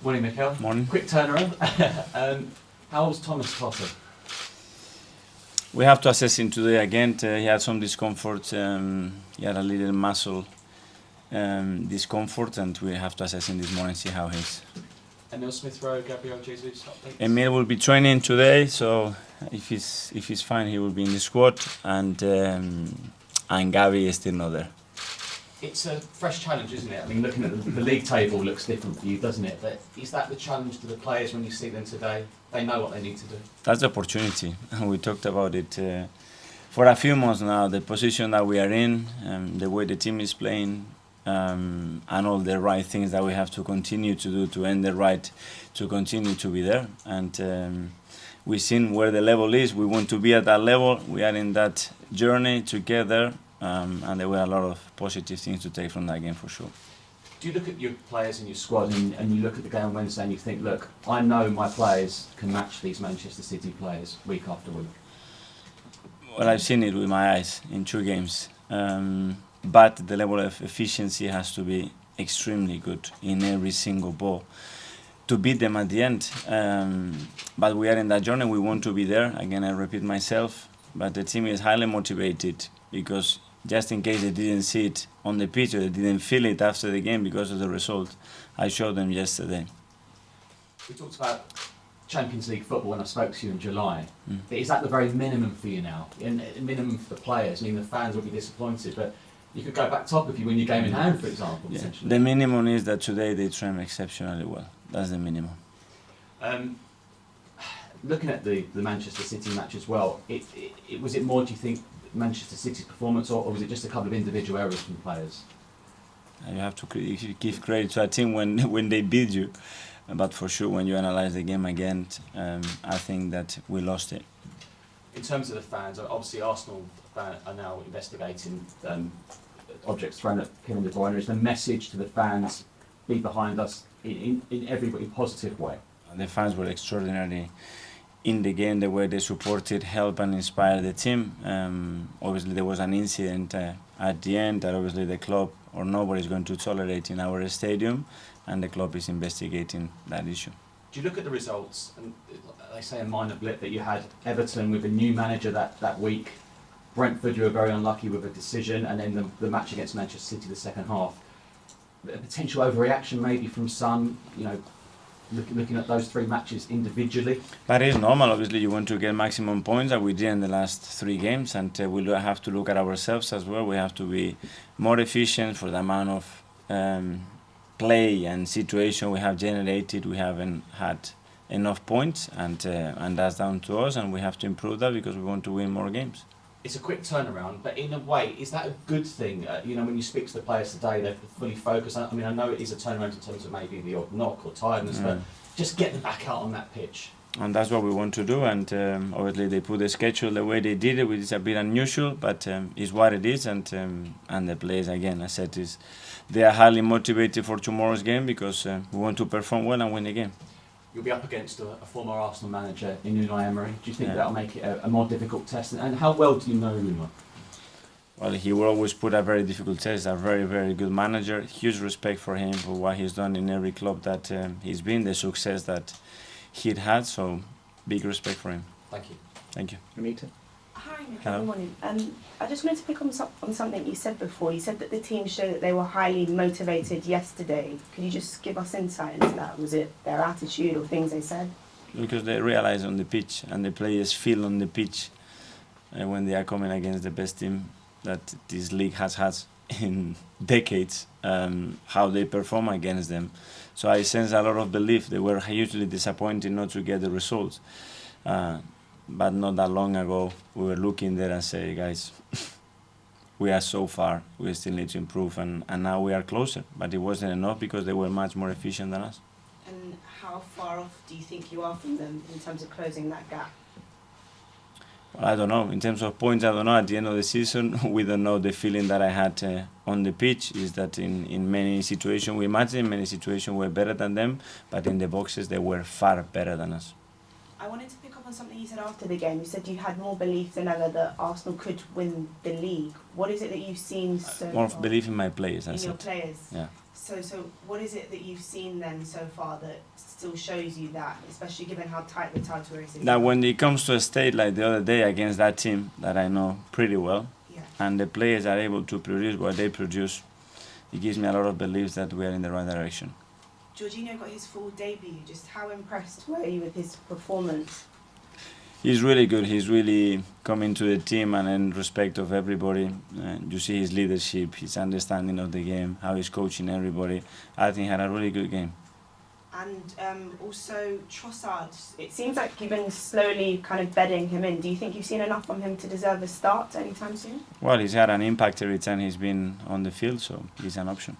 Morning, Mikel. Morning. Quick turnaround. How was Thomas Potter? We have to assess him today again. He had some discomfort. He had a little muscle discomfort, and we have to assess him this morning, see how he is. Emil Smith-Rowe, Gabriel Jesus, updates? Emil will be training today, so if he's fine, he will be in the squad, and Gabi is still not there. It's a fresh challenge, isn't it? I mean, looking at the league table looks different for you, doesn't it? But is that the challenge to the players when you see them today? They know what they need to do. That's the opportunity. We talked about it for a few months now. The position that we are in, the way the team is playing, and all the right things that we have to continue to do to earn the right to continue to be there. And we've seen where the level is. We want to be at that level. We are in that journey together. And there were a lot of positive things to take from that game for sure. Do you look at your players in your squad and you look at the game on Wednesday and you think, look, I know my players can match these Manchester City players week after week? Well, I've seen it with my eyes in 2 games. But the level of efficiency has to be extremely good in every single ball to beat them at the end. But we are in that journey. We want to be there. Again, I repeat myself. But the team is highly motivated because just in case they didn't see it on the pitch or they didn't feel it after the game because of the result, I showed them yesterday. We talked about Champions League football when I spoke to you in July. Is that the very minimum for you now? And minimum for the players? I mean, the fans will be disappointed, but you could go back top if you win your game in hand, for example. Yeah. The minimum is that today they train exceptionally well. That's the minimum. Looking at the Manchester City match as well, was it more, do you think, Manchester City's performance, or was it just a couple of individual errors from players? You have to give credit to a team when they beat you, but for sure when you analyze the game again, I think that we lost it. In terms of the fans, obviously Arsenal are now investigating objects thrown at Kevin De Bruyne. Is the message to the fans, be behind us in every positive way? The fans were extraordinary in the game, the way they supported, helped and inspired the team. Obviously there was an incident at the end that obviously the club or nobody is going to tolerate in our stadium, and the club is investigating that issue. Do you look at the results, and they say a minor blip that you had Everton with a new manager that week, Brentford you were very unlucky with a decision, and then the match against Manchester City the second half. A potential overreaction maybe from some, looking at those 3 matches individually. That is normal. Obviously, you want to get maximum points, and we did in the last 3 games, and we'll have to look at ourselves as well. We have to be more efficient for the amount of play and situation we have generated. We haven't had enough points, and that's down to us, and we have to improve that because we want to win more games. It's a quick turnaround, but in a way, is that a good thing? When you speak to the players today, they're fully focused. I mean, I know it is a turnaround in terms of maybe the odd knock or tiredness, but just get them back out on that pitch. And that's what we want to do, and obviously they put the schedule the way they did it, which is a bit unusual, but it's what it is, and the players, again, I said, they are highly motivated for tomorrow's game because we want to perform well and win the game. You'll be up against a former Arsenal manager in Unai Emery. Do you think that'll make it a more difficult test? And how well do you know Unai? Well, he will always put a very difficult test. A very, very good manager. Huge respect for him for what he's done in every club that he's been, the success that he'd had. So, big respect for him. Thank you. Thank you. Anita? Hi, Mikel. Good morning. I just wanted to pick on something you said before. You said that the team showed that they were highly motivated yesterday. Could you just give us insight into that? Was it their attitude or things they said? Because they realize on the pitch, and the players feel on the pitch when they are coming against the best team that this league has had in decades, how they perform against them. So I sense a lot of belief. They were hugely disappointed not to get the results. But not that long ago, we were looking there and say, guys, we are so far, we still need to improve, and now we are closer. But it wasn't enough because they were much more efficient than us. And how far off do you think you are from them in terms of closing that gap? Well, I don't know. In terms of points, I don't know. At the end of the season, we don't know. The feeling that I had on the pitch is that in many situations, we imagine many situations were better than them, but in the boxes, they were far better than us. I wanted to pick up on something you said after the game. You said you had more belief than ever that Arsenal could win the league. What is it that you've seen so More far? belief in my players, I in said. your players? Yeah. So what is it that you've seen then so far that still shows you that, especially given how tight the title race is? Now, when it comes to a state like the other day against that team that I know pretty well, Yeah. and the players are able to produce what they produce, it gives me a lot of belief that we are in the right direction. Jorginho got his full debut. Just how impressed were you with his performance? He's really good. He's really coming to the team and in respect of everybody. You see his leadership, his understanding of the game, how he's coaching everybody. I think he had a really good game. And also Trossard. It seems like you've been slowly kind of bedding him in. Do you think you've seen enough from him to deserve a start anytime soon? Well, he's had an impact every time he's been on the field, so he's an option.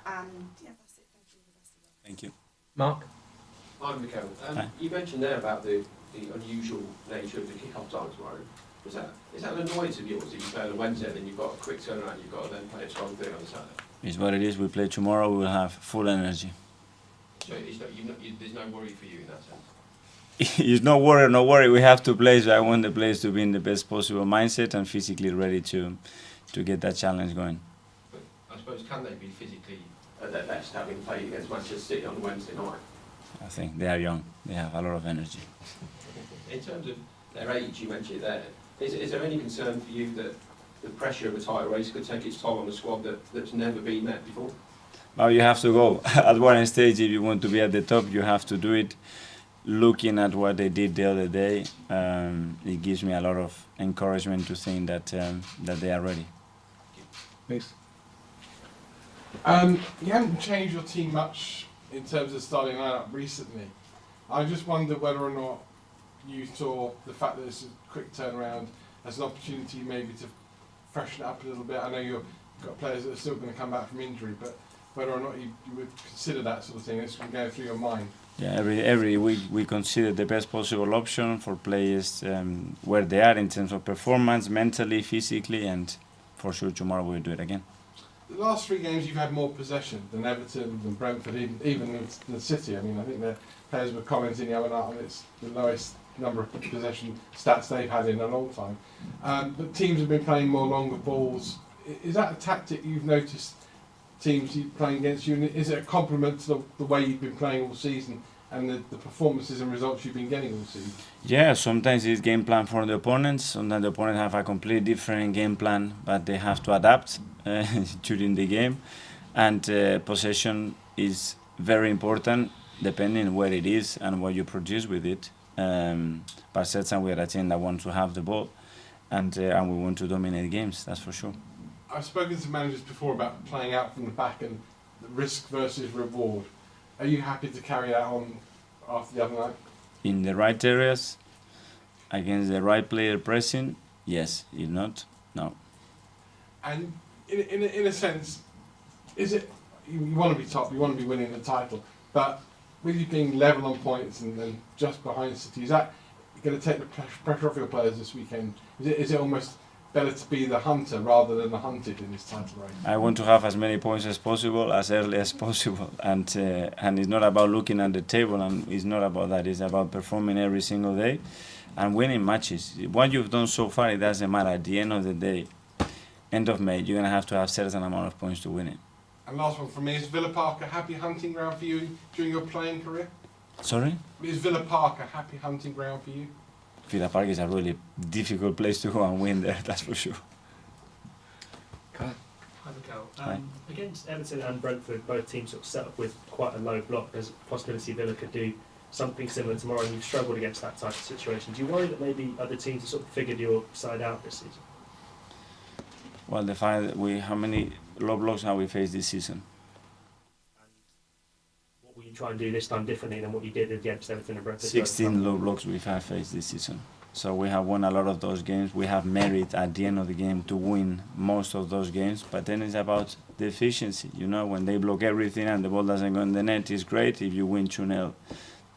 And yeah, that's it. Thank you. Thank you. Mark? Hi, Mikel. Hi. You mentioned there about the unusual nature of the kick-off time tomorrow. Is that an annoyance of yours that you play on a Wednesday and then you've got a quick turnaround, you've got to then play a strong thing on the Saturday? It's what it is. We play tomorrow, we'll have full energy. So there's no worry for you in that sense? It's no worry. We have to play, so I want the players to be in the best possible mindset and physically ready to get that challenge going. But I suppose, can they be physically at their best having played against Manchester City on Wednesday night? I think they are young. They have a lot of energy. In terms of their age, you mentioned it there, is there any concern for you that the pressure of a title race could take its toll on a squad that's never been met before? Well, you have to go. At one stage, if you want to be at the top, you have to do it. Looking at what they did the other day, it gives me a lot of encouragement to think that they are ready. Please. You haven't changed your team much in terms of starting lineup recently. I just wonder whether or not you saw the fact that it's a quick turnaround as an opportunity maybe to freshen it up a little bit. I know you've got players that are still going to come back from injury, but whether or not you would consider that sort of thing, this can go through your mind. Yeah, every week we consider the best possible option for players where they are in terms of performance, mentally, physically, and for sure tomorrow we'll do it again. The last 3 games you've had more possession than Everton, than Brentford, even than City. I mean, I think the players were commenting the other night on it's the lowest number of possession stats they've had in a long time. But teams have been playing more longer balls. Is that a tactic you've noticed teams playing against you? And is it a compliment to the way you've been playing all season and the performances and results you've been getting all season? Yeah, sometimes it's game plan for the opponents. Sometimes the opponents have a completely different game plan, but they have to adapt during the game. And possession is very important, depending where it is and what you produce with it. But certainly we are a team that wants to have the ball, and we want to dominate games. That's for sure. I've spoken to managers before about playing out from the back and the risk versus reward. Are you happy to carry that on after the other night? In the right areas, against the right player pressing, yes. If not, no. And in a sense, is it you want to be top, you want to be winning the title, but with you being level on points and just behind City, is that going to take the pressure off your players this weekend? Is it almost better to be the hunter rather than the hunted in this title race? I want to have as many points as possible, as early as possible, and it's not about looking at the table, and it's not about that. It's about performing every single day and winning matches. What you've done so far, it doesn't matter. At the end of the day, end of May, you're going to have a certain amount of points to win it. And last one from me, is Villa Park a happy hunting ground for you during your playing career? Sorry? Is Villa Park a happy hunting ground for you? Villa Park is a really difficult place to go and win there, that's for sure. Kai? Hi, Mikel. Hi. Against Everton and Brentford, both teams sort of set up with quite a low block. There's a possibility Villa could do something similar tomorrow, and you've struggled against that type of situation. Do you worry that maybe other teams have sort of figured your side out this season? Well, the fact that how many low blocks have we faced this season? And what will you try and do this time differently than what you did against Everton and Brentford? 16 low blocks we have faced this season. So we have won a lot of those games. We have merit at the end of the game to win most of those games. But then it's about the efficiency. You know, when they block everything and the ball doesn't go in the net, it's great. If you win 2-0,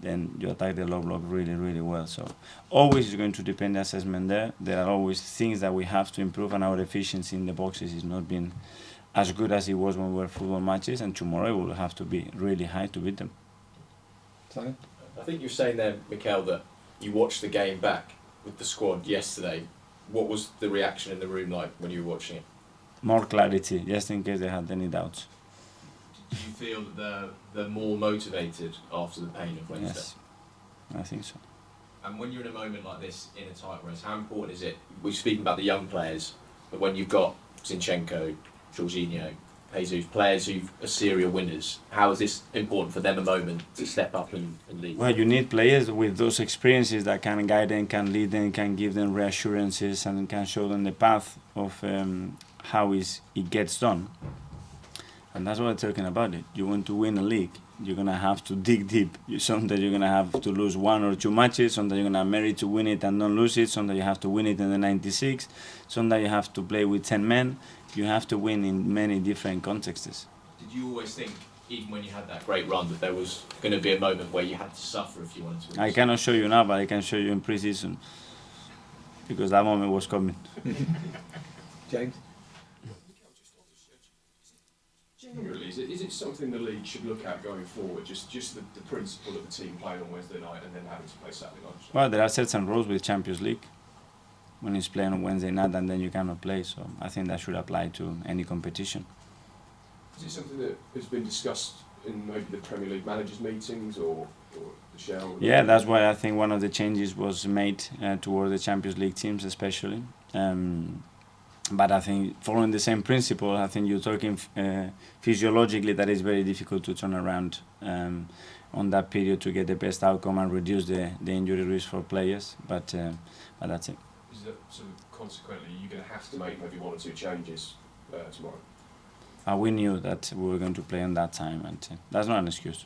then you attack the low block really, really well. So always is going to depend the assessment there. There are always things that we have to improve, and our efficiency in the boxes is not been as good as it was when we were football matches. And tomorrow we will have to be really high to beat them. Simon? I think you're saying there, Mikel, that you watched the game back with the squad yesterday. What was the reaction in the room like when you were watching it? More clarity, just in case they had any doubts. Do you feel that they're more motivated after the pain of Wednesday? Yes, I think so. And when you're in a moment like this in a tight race, how important is it? We're speaking about the young players, but when you've got Zinchenko, Jorginho, Jesus, players who are serial winners, how is this important for them a moment to step up and lead? Well, you need players with those experiences that can guide them, can lead them, can give them reassurances, and can show them the path of how it gets done. And that's what I'm talking about. It. You want to win a league, you're gonna have to dig deep. Sometimes you're gonna have to lose 1 or 2 matches. Sometimes you're gonna merit to win it and don't lose it. Sometimes you have to win it in the 96. Sometimes you have to play with 10 men. You have to win in many different contexts. Did you always think, even when you had that great run, that there was going to be a moment where you had to suffer if you wanted to win? I cannot show you now, but I can show you in pre-season because that moment was coming. James? Generally, is it something the league should look at going forward? Just the principle of a team playing on Wednesday night and then having to play Saturday night? Well, there are certain rules with Champions League. When it's playing on Wednesday night and then you cannot play, so I think that should apply to any competition. Is it something that has been discussed in maybe the Premier League managers' meetings or the Shell? Yeah, that's why I think one of the changes was made toward the Champions League teams especially. But I think following the same principle, I think you're talking physiologically that is very difficult to turn around on that period to get the best outcome and reduce the injury risk for players, but that's it. Is that, so consequently you're going to have to make maybe 1 or 2 changes tomorrow? We knew that we were going to play on that time, and that's not an excuse.